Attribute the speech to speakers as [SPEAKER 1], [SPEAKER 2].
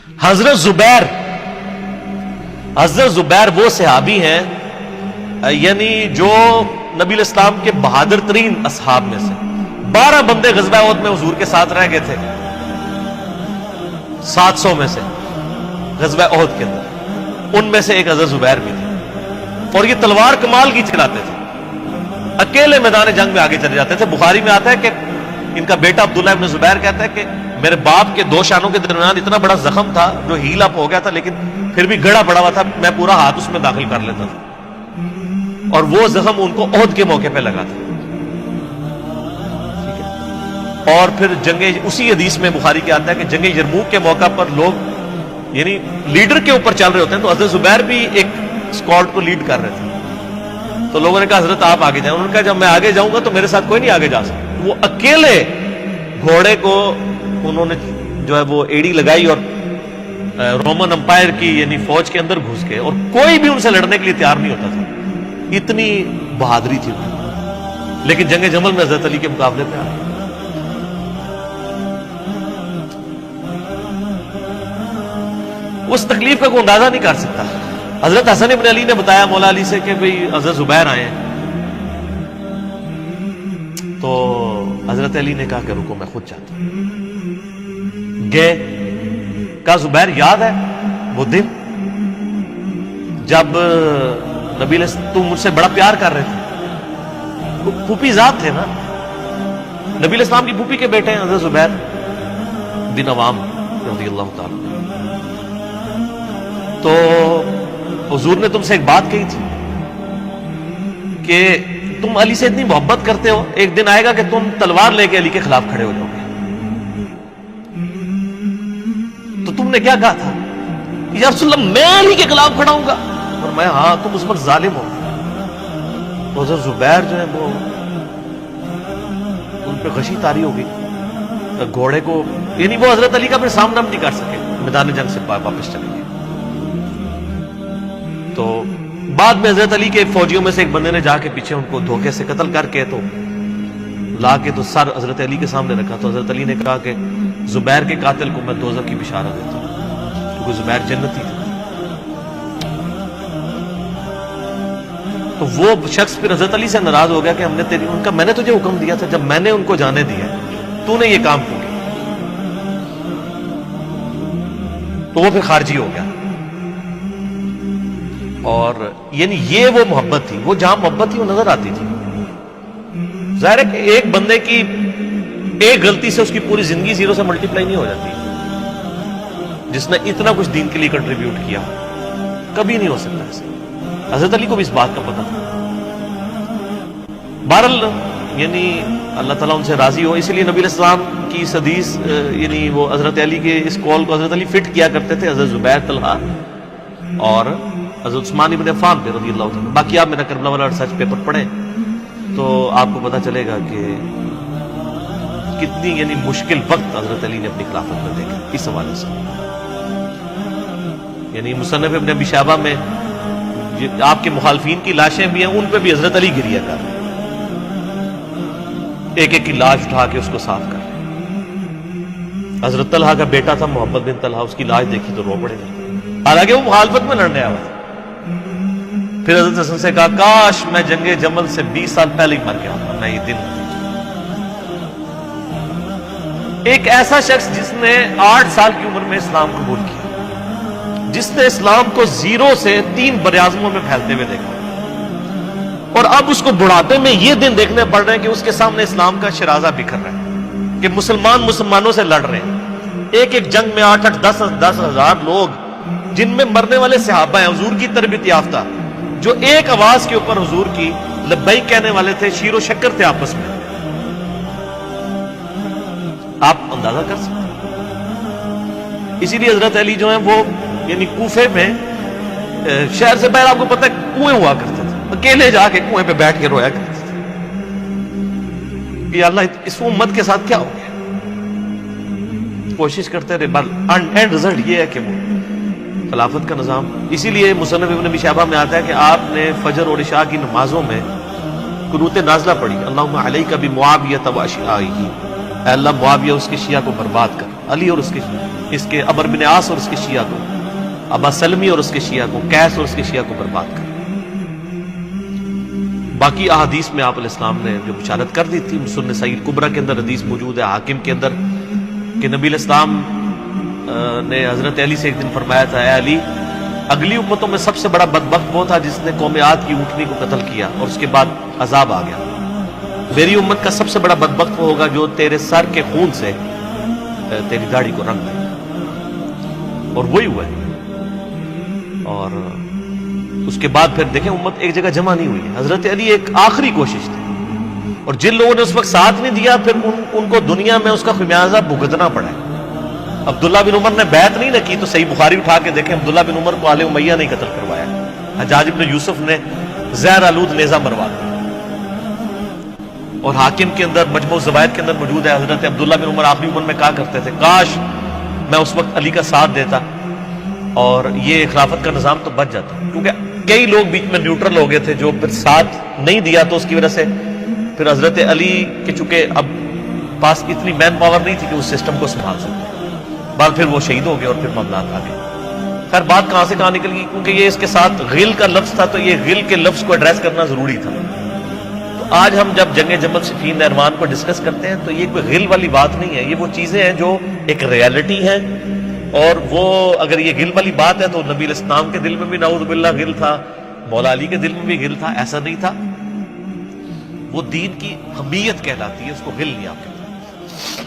[SPEAKER 1] حضرت زبیر وہ صحابی ہیں یعنی جو نبی الاسلام کے بہادر ترین اصحاب میں سے 12 بندے غزوہ احد میں حضور کے ساتھ رہ گئے تھے 700 میں سے غزوہ احد کے اندر، ان میں سے ایک حضرت زبیر بھی تھے، اور یہ تلوار کمال کی چلاتے تھے، اکیلے میدان جنگ میں آگے چلے جاتے تھے۔ بخاری میں آتا ہے کہ ان کا بیٹا عبداللہ ابن زبیر کہتا ہے کہ میرے باپ کے 2 شانوں کے درمیان اتنا بڑا زخم تھا جو ہیل اپ ہو گیا تھا، لیکن پھر بھی گڑا پڑا ہوا تھا، میں پورا ہاتھ اس میں داخل کر لیتا تھا، اور وہ زخم ان کو احد کے موقع پہ لگا تھا۔ اور پھر اسی حدیث میں بخاری کے آتا ہے کہ جنگ یرموک کے موقع پر لوگ یعنی لیڈر کے اوپر چل رہے ہوتے ہیں، تو حضرت زبیر بھی ایک اسکواڈ کو لیڈ کر رہے تھے، تو لوگوں نے کہا حضرت آپ آگے جائیں، انہوں نے کہا جب میں آگے جاؤں گا تو میرے ساتھ کوئی نہیں آگے جا سکتا۔ وہ اکیلے گھوڑے کو انہوں نے جو ہے وہ ایڑی لگائی اور رومن امپائر کی یعنی فوج کے اندر گھس گئے، اور کوئی بھی ان سے لڑنے کے لیے تیار نہیں ہوتا تھا، اتنی بہادری تھی ان، لیکن جنگ جمل میں حضرت علی کے مقابلے پہ آئے۔ اس تکلیف کا کوئی اندازہ نہیں کر سکتا۔ حضرت حسن ابن علی نے بتایا مولا علی سے کہ بھئی حضرت زبیر آئے ہیں، تو حضرت علی نے کہا کہ رکو میں خود چاہتا ہوں۔ گئے، کہا زبیر یاد ہے وہ دن جب نبی تم مجھ سے بڑا پیار کر رہے تھے، پھوپھی ذات تھے نا، نبی الاسلام کی پھوپھی کے بیٹے ہیں حضرت زبیر بن عوام رضی اللہ تعالی۔ تو حضور نے تم سے ایک بات کہی تھی کہ تم علی سے اتنی محبت کرتے ہو، ایک دن آئے گا کہ تم تلوار لے کے علی کے خلاف کھڑے ہو جاؤ گے۔ تو تم نے کیا کہا تھا؟ یا رسول اللہ میں علی کے خلاف کھڑا ہوں گا؟ اور میں ہاں تم اس وقت ظالم ہو۔ تو حضرت زبیر جو ہے وہ ان پہ غشی طاری ہو گئی، گھوڑے کو یعنی وہ حضرت علی کا پھر سامنا نہیں کر سکے، میدان جنگ سے واپس چلے گئے۔ تو بعد میں حضرت علی کے فوجیوں میں سے ایک بندے نے جا کے پیچھے ان کو دھوکے سے قتل کر کے تو لا کے تو سر حضرت علی کے سامنے رکھا، تو حضرت علی نے کہا کہ زبیر کے قاتل کو میں دوزخ کی بشارت دیتا ہوں، کیونکہ زبیر جنتی تھا۔ تو وہ شخص پھر حضرت علی سے ناراض ہو گیا کہ میں نے تجھے حکم دیا تھا، جب میں نے ان کو جانے دیا تو نے یہ کام کیوں کیا؟ تو وہ پھر خارجی ہو گیا۔ اور یعنی یہ وہ محبت تھی، وہ جہاں محبت تھی وہ نظر آتی تھی۔ ظاہر ہے کہ ایک بندے کی ایک غلطی سے اس کی پوری زندگی 0 سے ملٹیپلائی نہیں ہو جاتی، جس نے اتنا کچھ دین کے لیے کنٹریبیوٹ کیا کبھی نہیں ہو سکتا ایسے۔ حضرت علی کو بھی اس بات کا پتہ تھا۔ بہرحال یعنی اللہ تعالیٰ ان سے راضی ہو، اسی لیے نبی علیہ السلام کی اس حدیث یعنی وہ حضرت علی کے اس قول کو حضرت علی فٹ کیا کرتے تھے، حضرت زبیر، طلحہ اور حضرت عثمان ابن عفان پہ رضی اللہ عنہ۔ باقی آپ میرا کربلا والا ریسرچ پیپر پڑھیں تو آپ کو پتہ چلے گا کہ کتنی یعنی مشکل وقت حضرت علی نے اپنی خلافت میں دیکھا اس حوالے سے۔ یعنی مصنف ابن ابی شیبہ میں آپ کے مخالفین کی لاشیں بھی ہیں، ان پہ بھی حضرت علی گریہ کر رہے ہیں، ایک ایک کی لاش اٹھا کے اس کو صاف کر رہے ہیں۔ حضرت طلحہ کا بیٹا تھا محمد بن طلحہ، اس کی لاش دیکھی تو رو پڑے گا، حالانکہ وہ مخالفت میں لڑنے آیا تھا۔ پھر حضرت حسن سے کہا کاش میں جنگ جمل سے 20 سال پہلے ہی مر گیا ہوتا، میں یہ دن۔ ایک ایسا شخص جس نے 8 سال کی عمر میں اسلام قبول کیا، جس نے اسلام کو 0 سے 3 براعظموں میں پھیلتے ہوئے دیکھا، اور اب اس کو بڑھاپے میں یہ دن دیکھنے پڑ رہے ہیں کہ اس کے سامنے اسلام کا شرازہ بکھر رہا ہے، کہ مسلمانوں سے لڑ رہے ہیں۔ ایک ایک جنگ میں 8-8 10 ہزار لوگ، جن میں مرنے والے صحابہ ہیں حضور کی تربیت یافتہ، جو ایک آواز کے اوپر حضور کی لبیک کہنے والے تھے، شیر و شکر تھے آپس میں۔ آپ اندازہ کر سکتے ہیں۔ اسی لیے حضرت علی جو ہیں وہ یعنی کوفے میں شہر سے باہر آپ کو پتہ ہے کنویں ہوا کرتے تھے، اکیلے جا کے کنویں پہ بیٹھ کے رویا کرتے تھے کہ اللہ اس امت کے ساتھ کیا ہو گیا۔ کوشش کرتے رہے، اینڈ رزلٹ یہ ہے کہ وہ خلافت کا نظام۔ اسی لیے مصنف ابن ابی شیبہ میں آتا ہے کہ آپ نے فجر اور عشاء کی نمازوں میں قنوت نازلہ پڑھی، اللہم علیک بمعاویہ واشیعہ، اے اللہ معاویہ اس کے شیعہ کو برباد کر، علی اور اس کے شیعہ۔ اس کے عمر بن عاص اور اس کے شیعہ کو، ابا سلمی اور اس کے شیعہ کو، قیس اور اس کے شیعہ کو برباد کر۔ باقی احادیث میں آپ علیہ السلام نے جو بشارت کر دی تھی، سنن سعید کبریٰ کے اندر حدیث موجود ہے، حاکم کے اندر، کہ نبی علیہ السلام نے حضرت علی سے ایک دن فرمایا تھا، اے علی، اگلی امتوں میں سب سے بڑا بدبخت وہ تھا جس نے قوم عاد کی اونٹنی کو قتل کیا اور اس کے بعد عذاب آ گیا۔ میری امت کا سب سے بڑا بدبخت وہ ہوگا جو تیرے سر کے خون سے تیری داڑھی کو رنگ دے، اور وہی ہوا ہے۔ اور اس کے بعد پھر دیکھیں امت ایک جگہ جمع نہیں ہوئی ہے۔ حضرت علی ایک آخری کوشش تھی، اور جن لوگوں نے اس وقت ساتھ نہیں دیا پھر ان کو دنیا میں اس کا خمیازہ بھگتنا پڑا ہے۔ عبداللہ بن عمر نے بیعت نہیں نہ کی تو صحیح بخاری اٹھا کے دیکھیں، عبداللہ بن عمر کو آل امیہ نہیں قتل کروایا، حجاج بن یوسف نے زہر آلود نیزہ مروا دیا۔ اور حاکم کے اندر مجموع الزوائد کے اندر موجود ہے، حضرت عبداللہ بن عمر آخری عمر میں کہا کرتے تھے، کاش میں اس وقت علی کا ساتھ دیتا اور یہ خلافت کا نظام تو بچ جاتا، کیونکہ کئی لوگ بیچ میں نیوٹرل ہو گئے تھے جو پھر ساتھ نہیں دیا، تو اس کی وجہ سے پھر حضرت علی کے چونکہ اب پاس اتنی مین پاور نہیں تھی کہ اس سسٹم کو سنبھال سکتے، بعد پھر وہ شہید ہو گئے اور پھر معاملات آ گئے۔ خیر بات کہاں سے کہاں نکل گئی، کیونکہ یہ اس کے ساتھ غل کا لفظ تھا، تو یہ غل کے لفظ کو ایڈریس کرنا ضروری تھا۔ تو آج ہم جب جنگ جمل صفین نہروان کو ڈسکس کرتے ہیں تو یہ کوئی غل والی بات نہیں ہے، یہ وہ چیزیں ہیں جو ایک ریالٹی ہیں، اور وہ اگر یہ غل والی بات ہے تو نبی علیہ السلام کے دل میں بھی نعوذ باللہ غل تھا، مولا علی کے دل میں بھی غل تھا، ایسا نہیں تھا۔ وہ دین کی حمیت کہلاتی ہے، اس کو غل نہیں آپ کہتے۔